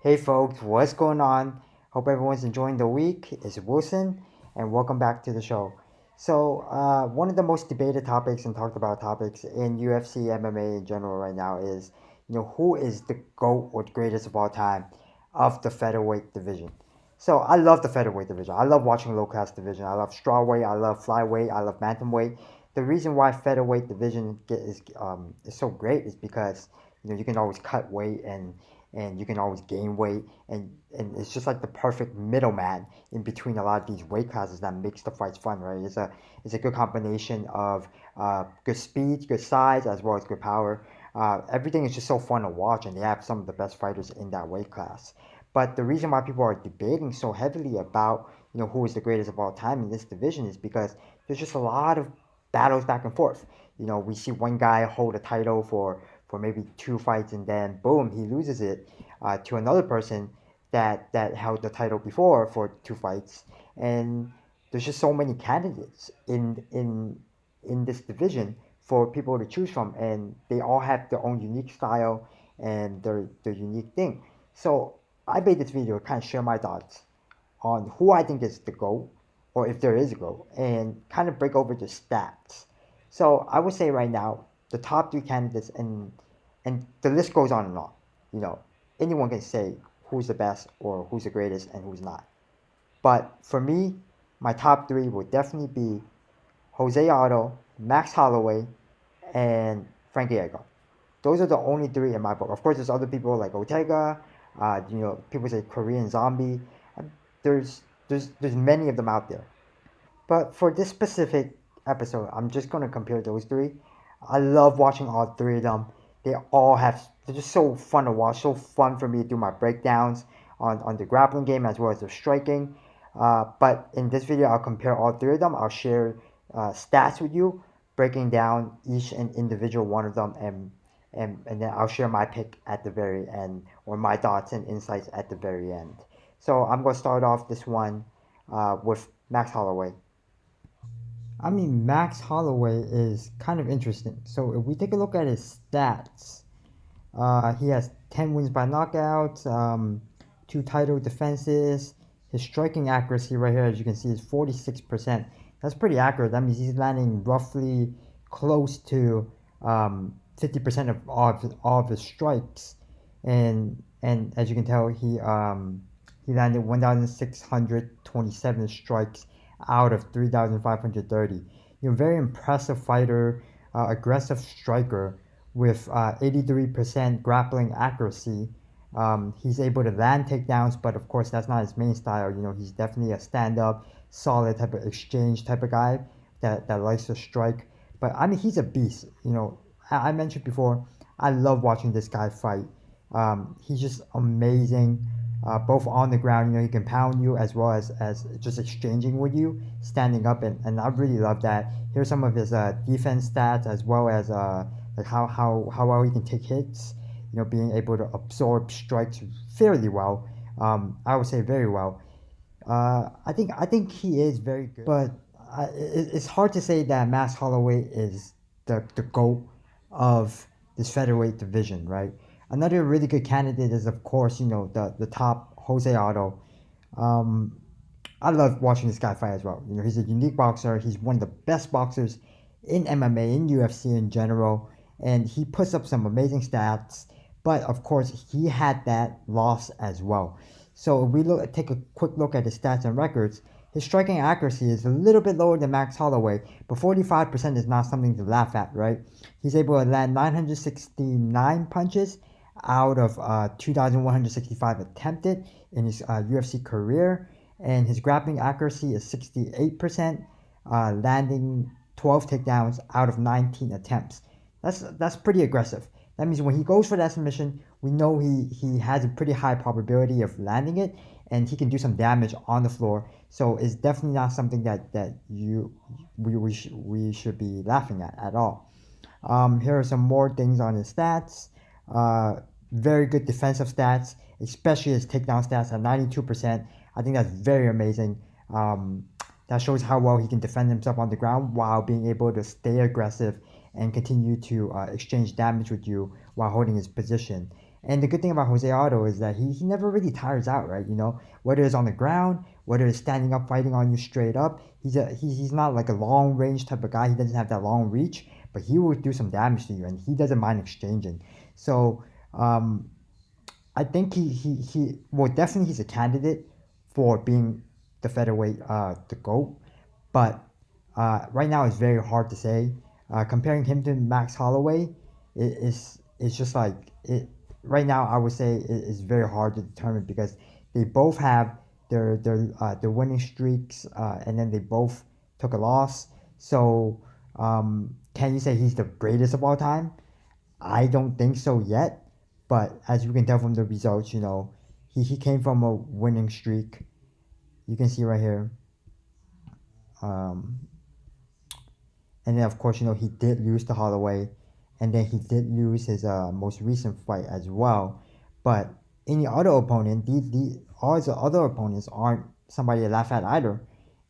Hey folks, what's going on? Hope everyone's enjoying the week. It's Wilson, and welcome back to the show. One of the most debated topics and talked about topics in UFC, MMA in general right now is, who is the GOAT or the greatest of all time of the featherweight division? So, I love the featherweight division. I love watching low class division. I love strawweight. I love flyweight. I love bantamweight. The reason why featherweight division is so great is because you can always cut weight and you can always gain weight and it's just like the perfect middleman in between a lot of these weight classes that makes the fights fun, right? It's a good combination of good speed, good size, as well as good power. Everything is just so fun to watch, and they have some of the best fighters in that weight class. But the reason why people are debating so heavily about who is the greatest of all time in this division is because there's just a lot of battles back and forth. We see one guy hold a title for maybe two fights, and then boom, he loses it to another person that held the title before for two fights. And there's just so many candidates in this division for people to choose from, and they all have their own unique style and their unique thing. So I made this video to kind of share my thoughts on who I think is the GOAT, or if there is a GOAT, and kind of break over the stats. So I would say right now, the top three candidates, and the list goes on and on. You know, anyone can say who's the best or who's the greatest and who's not. But for me, my top three will definitely be Jose Aldo, Max Holloway, and Frankie Edgar. Those are the only three in my book. Of course, there's other people like Ortega. People say Korean Zombie. There's many of them out there. But for this specific episode, I'm just gonna compare those three. I love watching all three of them. They're just so fun to watch, so fun for me to do my breakdowns on the grappling game as well as the striking. But in this video, I'll compare all three of them. I'll share stats with you, breaking down each and individual one of them, and then I'll share my pick at the very end, or my thoughts and insights at the very end. So I'm gonna start off this one with Max Holloway. I mean, Max Holloway is kind of interesting. So if we take a look at his stats, he has 10 wins by knockout, two title defenses. His striking accuracy right here, as you can see, is 46%. That's pretty accurate. That means he's landing roughly close to 50% of all of his strikes. And as you can tell, he landed 1,627 strikes out of 3,530. Very impressive fighter, aggressive striker with 83% grappling accuracy. He's able to land takedowns, but of course that's not his main style. He's definitely a stand-up, solid type of exchange type of guy that likes to strike. But I mean, he's a beast. I mentioned before, I love watching this guy fight. He's just amazing, both on the ground. He can pound you as well as just exchanging with you, standing up, and I really love that. Here's some of his defense stats as well as like how well he can take hits. Being able to absorb strikes fairly well. I would say very well. I think he is very good, but it's hard to say that Max Holloway is the GOAT of this featherweight division, right? Another really good candidate is, of course, the top Jose Aldo. Um, I love watching this guy fight as well. He's a unique boxer. He's one of the best boxers in MMA, in UFC in general, and he puts up some amazing stats. But of course, he had that loss as well. So if we take a quick look at his stats and records, his striking accuracy is a little bit lower than Max Holloway, but 45% is not something to laugh at, right? He's able to land 969 punches out of 2,165 attempted in his UFC career, and his grappling accuracy is 68%, landing 12 takedowns out of 19 attempts. That's pretty aggressive. That means when he goes for that submission, we know he has a pretty high probability of landing it, and he can do some damage on the floor. So it's definitely not something that we should be laughing at all. Here are some more things on his stats. Very good defensive stats, especially his takedown stats at 92%. I think that's very amazing. That shows how well he can defend himself on the ground while being able to stay aggressive and continue to exchange damage with you while holding his position. And the good thing about Jose Aldo is that he never really tires out, right? Whether it's on the ground, whether it's standing up fighting on you straight up, he's not like a long range type of guy. He doesn't have that long reach, but he will do some damage to you, and he doesn't mind exchanging. So um, I think he well, definitely he's a candidate for being the featherweight the GOAT, but right now it's very hard to say. Comparing him to Max Holloway it's just like it right now. I would say it's very hard to determine because they both have their winning streaks, and then they both took a loss. So can you say he's the greatest of all time? I don't think so yet, but as you can tell from the results, he came from a winning streak. You can see right here. Um, and then of course, he did lose to Holloway, and then he did lose his most recent fight as well. But any other opponent, all his other opponents aren't somebody to laugh at either,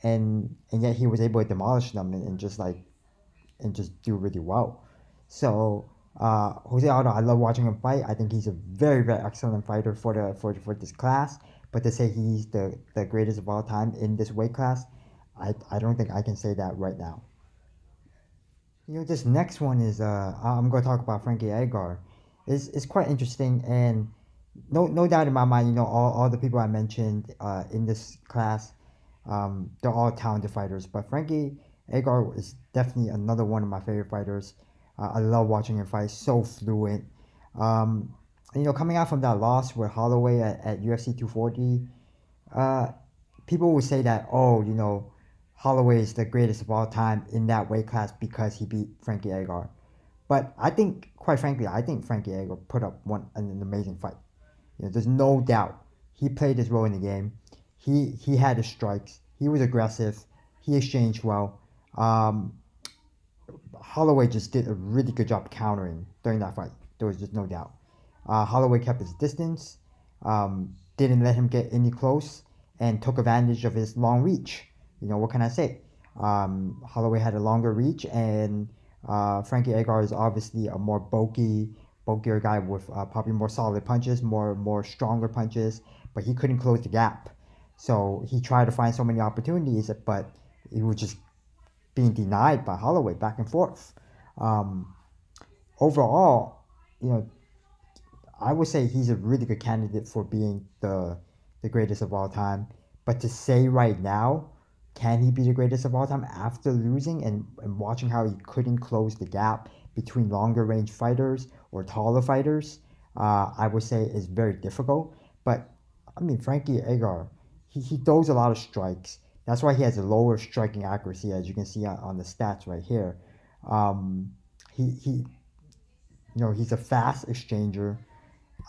and yet he was able to demolish them and just do really well. So Jose Aldo, I love watching him fight. I think he's a very very excellent fighter for this class. But to say he's the greatest of all time in this weight class, I don't think I can say that right now. This next one is I'm gonna talk about Frankie Edgar. It's quite interesting, and no doubt in my mind, all the people I mentioned in this class, they're all talented fighters. But Frankie Edgar is definitely another one of my favorite fighters. I love watching him fight, so fluent. Um, coming out from that loss with Holloway at UFC 240, uh, people will say that, oh, Holloway is the greatest of all time in that weight class because he beat Frankie Edgar. But I think, quite frankly, I think Frankie Edgar put up an amazing fight. There's no doubt he played his role in the game. He had his strikes. He was aggressive. He exchanged well. Um, Holloway just did a really good job countering during that fight. There was just no doubt. Holloway kept his distance, didn't let him get any close, and took advantage of his long reach. What can I say? Holloway had a longer reach, and Frankie Edgar is obviously a more bulkier guy with probably more solid punches, more stronger punches, but he couldn't close the gap. So he tried to find so many opportunities, but he was just being denied by Holloway back and forth. Um, Overall, you know, I would say he's a really good candidate for being the greatest of all time. But to say right now, can he be the greatest of all time after losing and watching how he couldn't close the gap between longer range fighters or taller fighters, I would say is very difficult. But I mean, Frankie Edgar, he throws a lot of strikes. That's why he has a lower striking accuracy, as you can see on the stats right here. He he's a fast exchanger.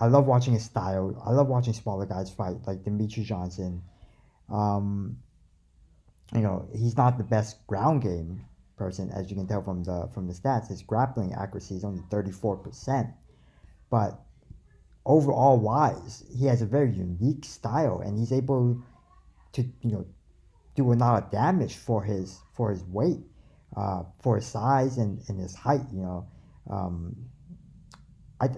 I love watching his style. I love watching smaller guys fight, like Dimitri Johnson. Um, he's not the best ground game person, as you can tell from the stats. His grappling accuracy is only 34%, but overall wise, he has a very unique style, and he's able to do a lot of damage for his weight, for his size and his height. Um, I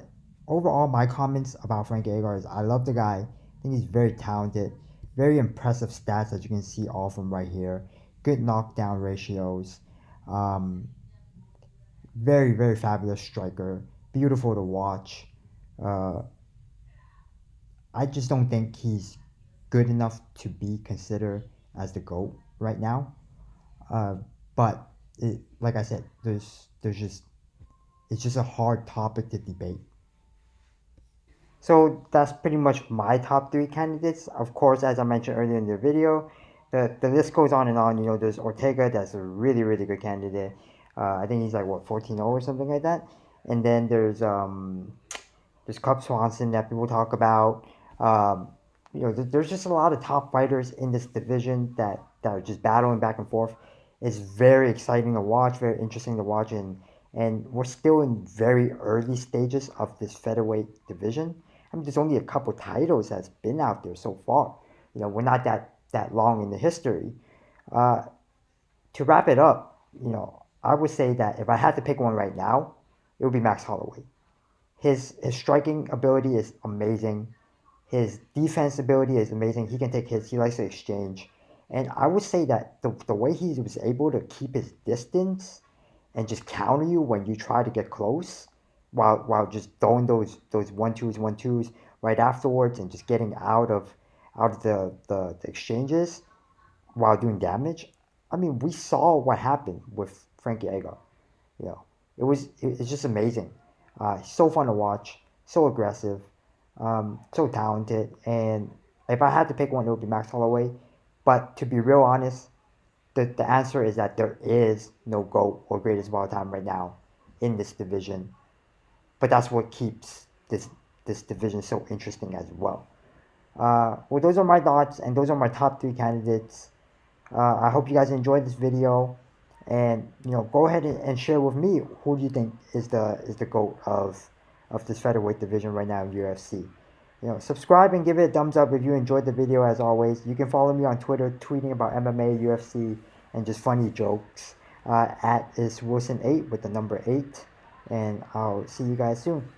Overall, my comments about Frank Agar is I love the guy. I think he's very talented, very impressive stats as you can see all from right here. Good knockdown ratios, um, very very fabulous striker, beautiful to watch. Uh, I just don't think he's good enough to be considered as the GOAT right now. Uh, but like I said, there's just it's just a hard topic to debate. So that's pretty much my top three candidates. Of course, as I mentioned earlier in the video, the list goes on and on. There's Ortega, that's a really, really good candidate. I think he's like, what, 14-0 or something like that. And then there's Cub Swanson that people talk about. There's just a lot of top fighters in this division that are just battling back and forth. It's very exciting to watch, very interesting to watch, and we're still in very early stages of this featherweight division. I mean, there's only a couple titles that's been out there so far. We're not that long in the history. Uh, to wrap it up, I would say that if I had to pick one right now, it would be Max Holloway. His striking ability is amazing. His defense ability is amazing. He can take hits. He likes to exchange. And I would say that the way he was able to keep his distance and just counter you when you try to get close, while just throwing those one twos right afterwards and just getting out of the exchanges while doing damage. I mean, we saw what happened with Frankie Edgar. You know, it's just amazing. So fun to watch, so aggressive, so talented. And if I had to pick one, it would be Max Holloway. But to be real honest, the answer is that there is no GOAT or greatest of all time right now in this division. But that's what keeps this division so interesting as well. Well, those are my thoughts, and those are my top three candidates. I hope you guys enjoyed this video, and go ahead and share with me who do you think is the GOAT of this featherweight division right now in UFC. Subscribe and give it a thumbs up if you enjoyed the video. As always, you can follow me on Twitter, tweeting about MMA, UFC, and just funny jokes. At is Wilson8 with the number 8, and I'll see you guys soon.